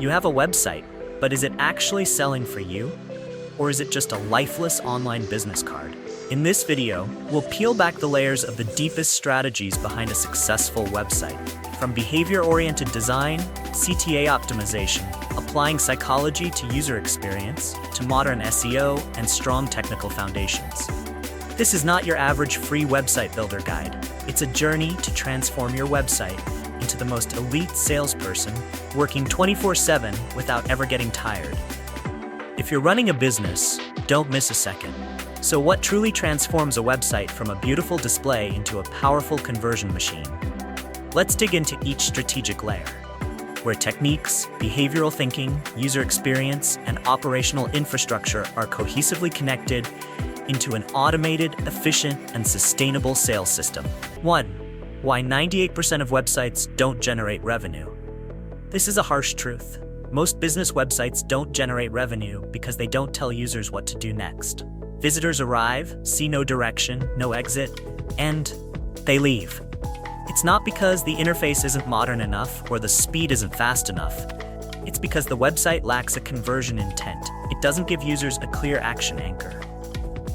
You have a website, but is it actually selling for you? Or is it just a lifeless online business card? In this video, we'll peel back the layers of the deepest strategies behind a successful website. From behavior-oriented design, CTA optimization, applying psychology to user experience, to modern SEO and strong technical foundations. This is not your average free website builder guide. It's a journey to transform your website into the most elite salesperson, working 24/7 without ever getting tired. If you're running a business, don't miss a second. So what truly transforms a website from a beautiful display into a powerful conversion machine? Let's dig into each strategic layer, where techniques, behavioral thinking, user experience, and operational infrastructure are cohesively connected into an automated, efficient, and sustainable sales system. 1. Why 98% of websites don't generate revenue. This is a harsh truth. Most business websites don't generate revenue because they don't tell users what to do next. Visitors arrive, see no direction, no exit, and they leave. It's not because the interface isn't modern enough or the speed isn't fast enough. It's because the website lacks a conversion intent. It doesn't give users a clear action anchor.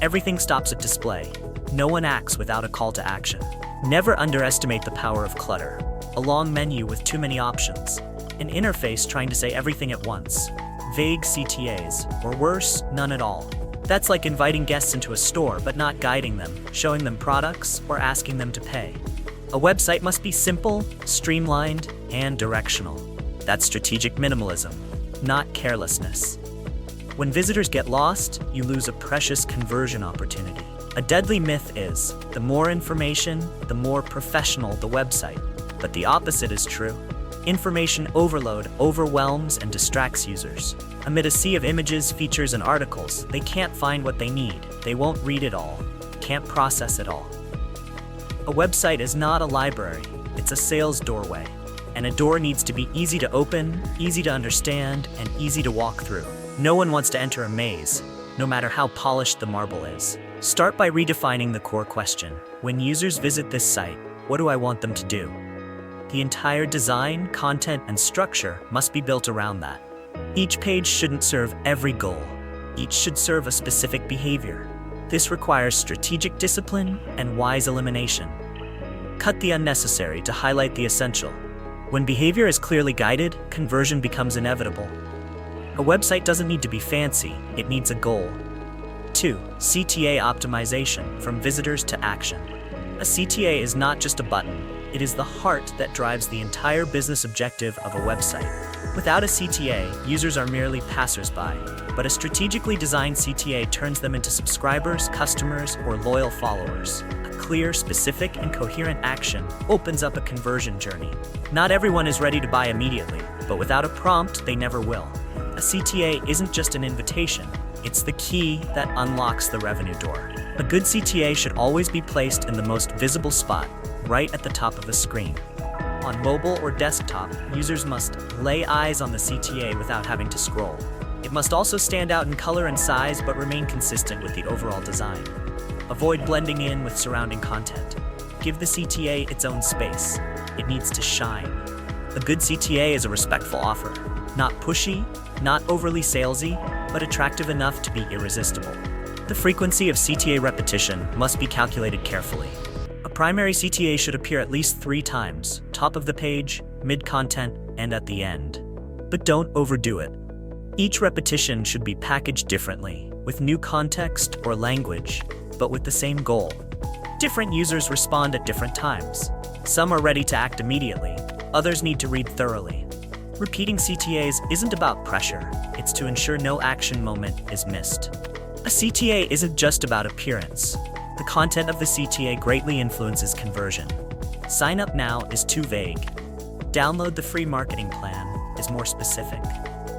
Everything stops at display. No one acts without a call to action. Never underestimate the power of clutter. A long menu with too many options. An interface trying to say everything at once. Vague CTAs, or worse, none at all. That's like inviting guests into a store but not guiding them, showing them products, or asking them to pay. A website must be simple, streamlined, and directional. That's strategic minimalism, not carelessness. When visitors get lost, you lose a precious conversion opportunity. A deadly myth is, the more information, the more professional the website. But the opposite is true. Information overload overwhelms and distracts users. Amid a sea of images, features, and articles, they can't find what they need. They won't read it all, can't process it all. A website is not a library, it's a sales doorway. And a door needs to be easy to open, easy to understand, and easy to walk through. No one wants to enter a maze, no matter how polished the marble is. Start by redefining the core question. When users visit this site, what do I want them to do? The entire design, content, and structure must be built around that. Each page shouldn't serve every goal. Each should serve a specific behavior. This requires strategic discipline and wise elimination. Cut the unnecessary to highlight the essential. When behavior is clearly guided, conversion becomes inevitable. A website doesn't need to be fancy, it needs a goal. 2. CTA optimization, from visitors to action. A CTA is not just a button, it is the heart that drives the entire business objective of a website. Without a CTA, users are merely passers-by, but a strategically designed CTA turns them into subscribers, customers, or loyal followers. A clear, specific, and coherent action opens up a conversion journey. Not everyone is ready to buy immediately, but without a prompt, they never will. A CTA isn't just an invitation, it's the key that unlocks the revenue door. A good CTA should always be placed in the most visible spot, right at the top of the screen. On mobile or desktop, users must lay eyes on the CTA without having to scroll. It must also stand out in color and size but remain consistent with the overall design. Avoid blending in with surrounding content. Give the CTA its own space. It needs to shine. A good CTA is a respectful offer. Not pushy, not overly salesy, but attractive enough to be irresistible. The frequency of CTA repetition must be calculated carefully. A primary CTA should appear at least 3 times, top of the page, mid-content, and at the end. But don't overdo it. Each repetition should be packaged differently, with new context or language, but with the same goal. Different users respond at different times. Some are ready to act immediately, others need to read thoroughly. Repeating CTAs isn't about pressure, it's to ensure no action moment is missed. A CTA isn't just about appearance. The content of the CTA greatly influences conversion. Sign up now is too vague. Download the free marketing plan is more specific.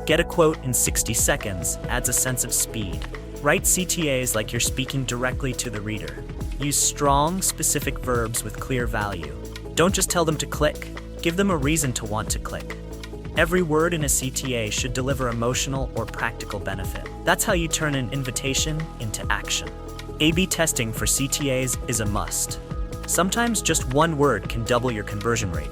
Get a quote in 60 seconds adds a sense of speed. Write CTAs like you're speaking directly to the reader. Use strong, specific verbs with clear value. Don't just tell them to click, give them a reason to want to click. Every word in a CTA should deliver emotional or practical benefit. That's how you turn an invitation into action. A/B testing for CTAs is a must. Sometimes just one word can double your conversion rate.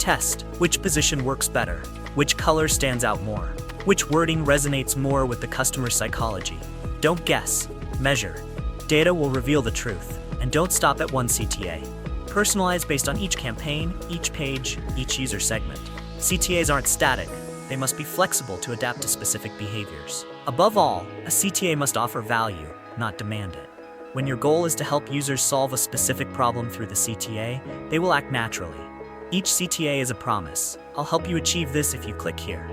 Test which position works better, which color stands out more, which wording resonates more with the customer's psychology. Don't guess, measure. Data will reveal the truth, and don't stop at one CTA. Personalize based on each campaign, each page, each user segment. CTAs aren't static, they must be flexible to adapt to specific behaviors. Above all, a CTA must offer value, not demand it. When your goal is to help users solve a specific problem through the CTA, they will act naturally. Each CTA is a promise. I'll help you achieve this if you click here.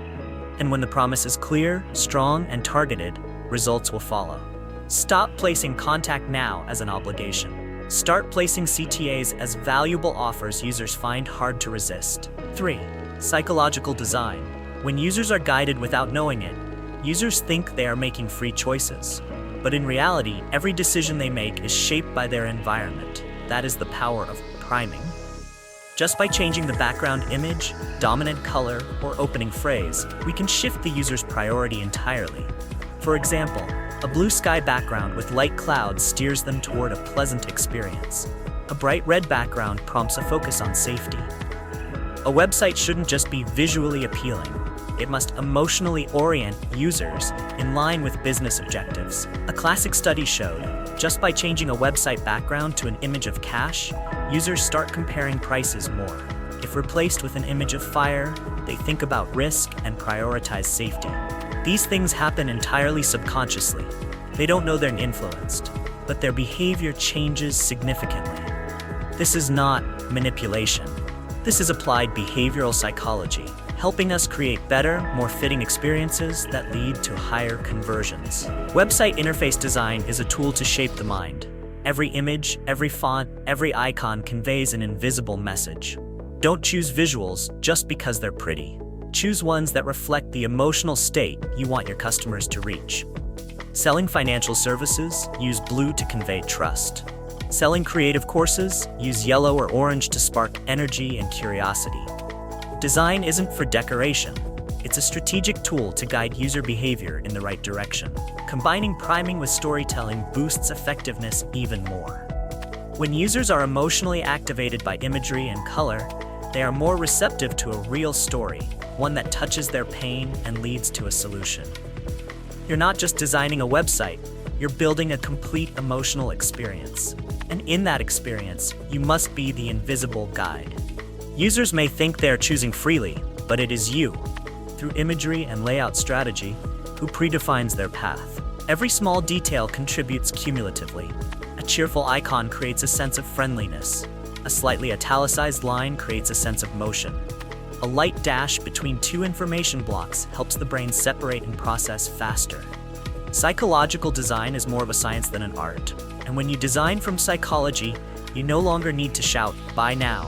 And when the promise is clear, strong, and targeted, results will follow. Stop placing contact now as an obligation. Start placing CTAs as valuable offers users find hard to resist. 3. Psychological design. When users are guided without knowing it, users think they are making free choices. But in reality, every decision they make is shaped by their environment. That is the power of priming. Just by changing the background image, dominant color, or opening phrase, we can shift the user's priority entirely. For example, a blue sky background with light clouds steers them toward a pleasant experience. A bright red background prompts a focus on safety. A website shouldn't just be visually appealing. It must emotionally orient users in line with business objectives. A classic study showed, just by changing a website background to an image of cash, users start comparing prices more. If replaced with an image of fire, they think about risk and prioritize safety. These things happen entirely subconsciously. They don't know they're influenced, but their behavior changes significantly. This is not manipulation. This is applied behavioral psychology, helping us create better, more fitting experiences that lead to higher conversions. Website interface design is a tool to shape the mind. Every image, every font, every icon conveys an invisible message. Don't choose visuals just because they're pretty. Choose ones that reflect the emotional state you want your customers to reach. Selling financial services, use blue to convey trust. Selling creative courses, use yellow or orange to spark energy and curiosity. Design isn't for decoration. It's a strategic tool to guide user behavior in the right direction. Combining priming with storytelling boosts effectiveness even more. When users are emotionally activated by imagery and color, they are more receptive to a real story, one that touches their pain and leads to a solution. You're not just designing a website, you're building a complete emotional experience. And in that experience, you must be the invisible guide. Users may think they are choosing freely, but it is you, through imagery and layout strategy, who predefines their path. Every small detail contributes cumulatively. A cheerful icon creates a sense of friendliness. A slightly italicized line creates a sense of motion. A light dash between two information blocks helps the brain separate and process faster. Psychological design is more of a science than an art. And when you design from psychology, you no longer need to shout, "Buy now."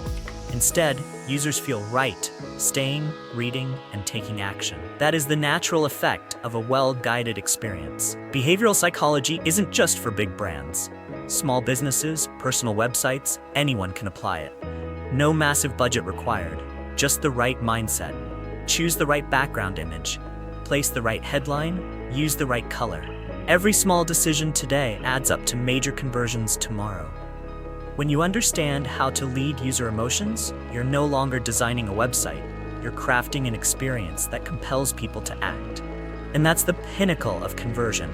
Instead, users feel right, staying, reading, and taking action. That is the natural effect of a well-guided experience. Behavioral psychology isn't just for big brands. Small businesses, personal websites, anyone can apply it. No massive budget required, just the right mindset. Choose the right background image, place the right headline, use the right color. Every small decision today adds up to major conversions tomorrow. When you understand how to lead user emotions, you're no longer designing a website, you're crafting an experience that compels people to act. And that's the pinnacle of conversion.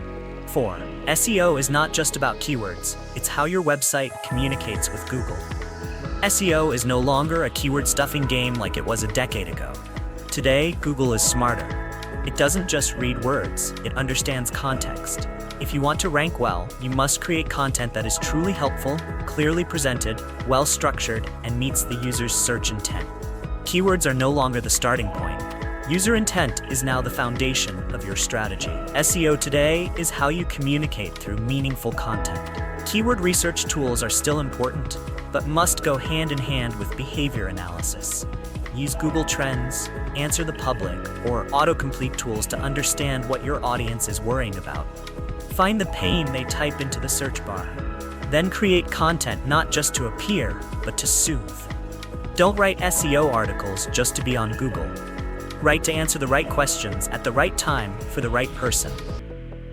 4. SEO is not just about keywords, it's how your website communicates with Google. SEO is no longer a keyword stuffing game like it was a decade ago. Today, Google is smarter. It doesn't just read words, it understands context. If you want to rank well, you must create content that is truly helpful, clearly presented, well-structured, and meets the user's search intent. Keywords are no longer the starting point. User intent is now the foundation of your strategy. SEO today is how you communicate through meaningful content. Keyword research tools are still important, but must go hand in hand with behavior analysis. Use Google Trends, Answer the Public, or autocomplete tools to understand what your audience is worrying about. Find the pain they type into the search bar. Then create content not just to appear, but to soothe. Don't write SEO articles just to be on Google. Write to answer the right questions at the right time for the right person.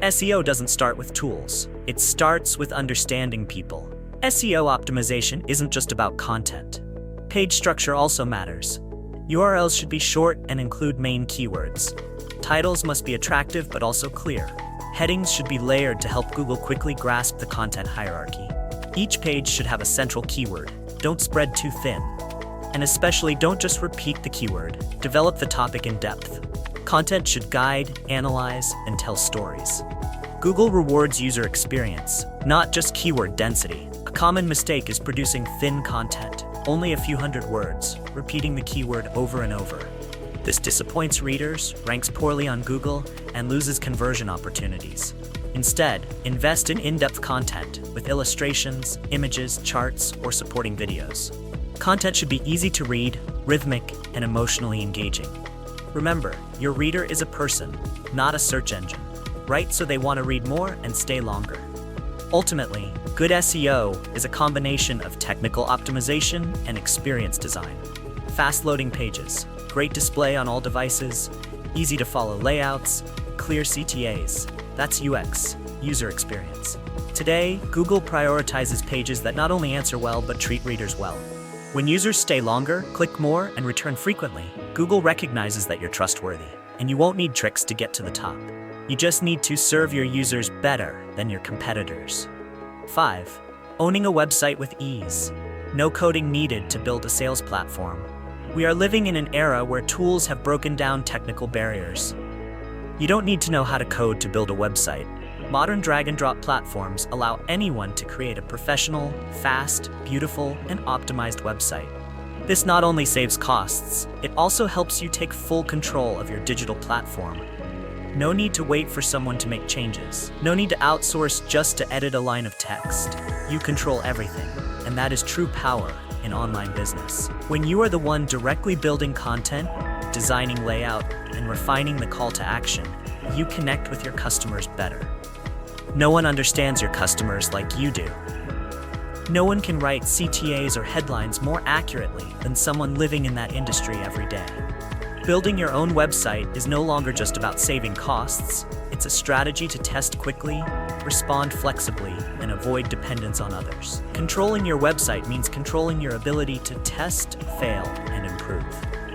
SEO doesn't start with tools. It starts with understanding people. SEO optimization isn't just about content. Page structure also matters. URLs should be short and include main keywords. Titles must be attractive but also clear. Headings should be layered to help Google quickly grasp the content hierarchy. Each page should have a central keyword. Don't spread too thin. And especially don't just repeat the keyword. Develop the topic in depth. Content should guide, analyze, and tell stories. Google rewards user experience, not just keyword density. A common mistake is producing thin content, only a few hundred words, repeating the keyword over and over. This disappoints readers, ranks poorly on Google, and loses conversion opportunities. Instead, invest in in-depth content with illustrations, images, charts, or supporting videos. Content should be easy to read, rhythmic, and emotionally engaging. Remember, your reader is a person, not a search engine. Write so they want to read more and stay longer. Ultimately, good SEO is a combination of technical optimization and experience design. Fast-loading pages, great display on all devices, easy-to-follow layouts, clear CTAs. That's UX, user experience. Today, Google prioritizes pages that not only answer well but treat readers well. When users stay longer, click more, and return frequently, Google recognizes that you're trustworthy, and you won't need tricks to get to the top. You just need to serve your users better than your competitors. 5. Owning a website with ease. No coding needed to build a sales platform. We are living in an era where tools have broken down technical barriers. You don't need to know how to code to build a website. Modern drag-and-drop platforms allow anyone to create a professional, fast, beautiful, and optimized website. This not only saves costs, it also helps you take full control of your digital platform. No need to wait for someone to make changes. No need to outsource just to edit a line of text. You control everything, and that is true power in online business. When you are the one directly building content, designing layout, and refining the call to action, you connect with your customers better. No one understands your customers like you do. No one can write CTAs or headlines more accurately than someone living in that industry every day. Building your own website is no longer just about saving costs. It's a strategy to test quickly, respond flexibly, and avoid dependence on others. Controlling your website means controlling your ability to test, fail, and improve.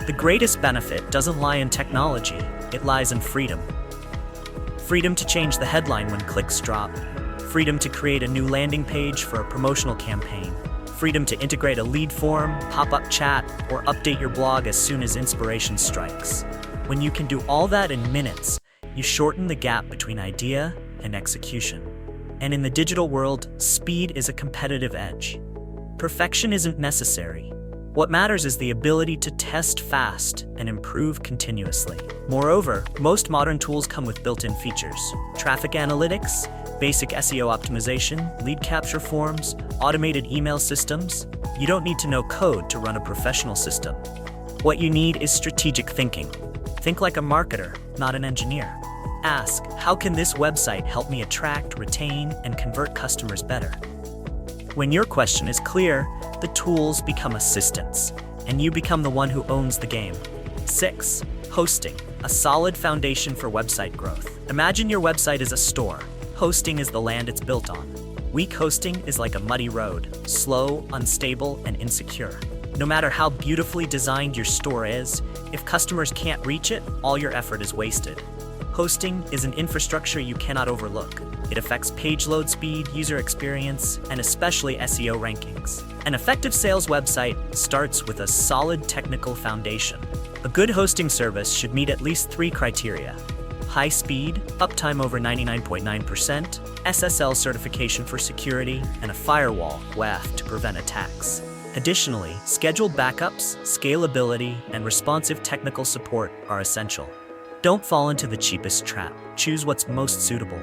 The greatest benefit doesn't lie in technology, it lies in freedom. Freedom to change the headline when clicks drop. Freedom to create a new landing page for a promotional campaign. Freedom to integrate a lead form, pop-up chat, or update your blog as soon as inspiration strikes. When you can do all that in minutes, you shorten the gap between idea and execution. And in the digital world, speed is a competitive edge. Perfection isn't necessary. What matters is the ability to test fast and improve continuously. Moreover, most modern tools come with built-in features: traffic analytics, basic SEO optimization, lead capture forms, automated email systems. You don't need to know code to run a professional system. What you need is strategic thinking. Think like a marketer, not an engineer. Ask, how can this website help me attract, retain, and convert customers better? When your question is clear, the tools become assistants, and you become the one who owns the game. 6. Hosting, a solid foundation for website growth. Imagine your website is a store. Hosting is the land it's built on. Weak hosting is like a muddy road, slow, unstable, and insecure. No matter how beautifully designed your store is, if customers can't reach it, all your effort is wasted. Hosting is an infrastructure you cannot overlook. It affects page load speed, user experience, and especially SEO rankings. An effective sales website starts with a solid technical foundation. A good hosting service should meet at least 3 criteria: high speed, uptime over 99.9%, SSL certification for security, and a firewall, WAF, to prevent attacks. Additionally, scheduled backups, scalability, and responsive technical support are essential. Don't fall into the cheapest trap. Choose what's most suitable.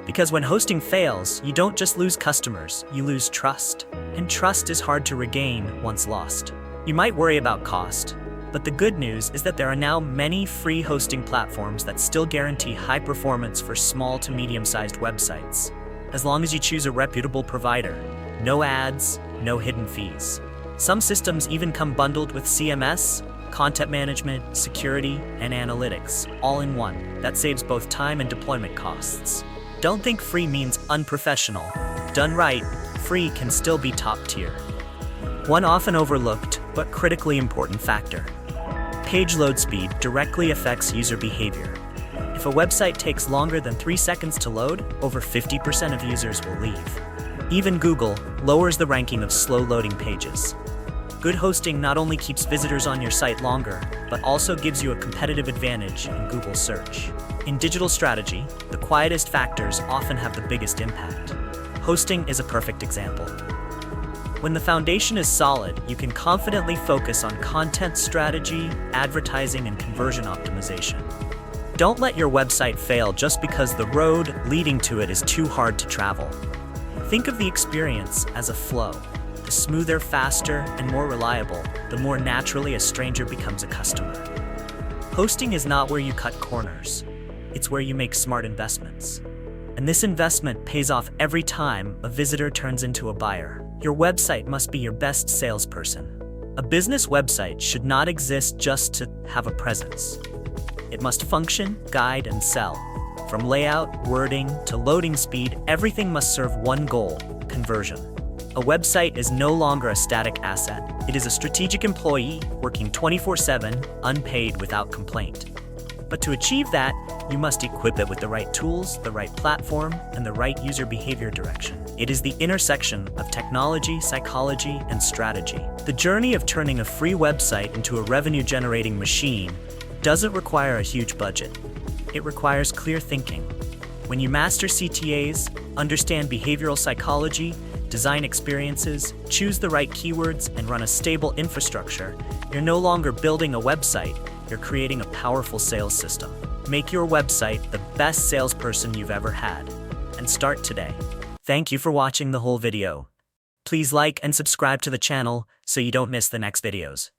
Because when hosting fails, you don't just lose customers, you lose trust. And trust is hard to regain once lost. You might worry about cost, but the good news is that there are now many free hosting platforms that still guarantee high performance for small to medium-sized websites. As long as you choose a reputable provider, no ads, no hidden fees. Some systems even come bundled with CMS, content management, security, and analytics, all in one. That saves both time and deployment costs. Don't think free means unprofessional. Done right, free can still be top tier. One often overlooked but critically important factor: Page load speed directly affects user behavior. If a website takes longer than 3 seconds to load, over 50% of users will leave. Even Google lowers the ranking of slow loading pages. Good hosting not only keeps visitors on your site longer, but also gives you a competitive advantage in Google search. In digital strategy, the quietest factors often have the biggest impact. Hosting is a perfect example. When the foundation is solid, you can confidently focus on content strategy, advertising, and conversion optimization. Don't let your website fail just because the road leading to it is too hard to travel. Think of the experience as a flow. The smoother, faster, and more reliable, the more naturally a stranger becomes a customer. Hosting is not where you cut corners. It's where you make smart investments. And this investment pays off every time a visitor turns into a buyer. Your website must be your best salesperson. A business website should not exist just to have a presence. It must function, guide, and sell. From layout, wording, to loading speed, everything must serve one goal: conversion. A website is no longer a static asset. It is a strategic employee working 24/7, unpaid, without complaint. But to achieve that, you must equip it with the right tools, the right platform, and the right user behavior direction. It is the intersection of technology, psychology, and strategy. The journey of turning a free website into a revenue-generating machine doesn't require a huge budget. It requires clear thinking. When you master CTAs, understand behavioral psychology, design experiences, choose the right keywords, and run a stable infrastructure, you're no longer building a website, you're creating a powerful sales system. Make your website the best salesperson you've ever had, and start today. Thank you for watching the whole video. Please like and subscribe to the channel so you don't miss the next videos.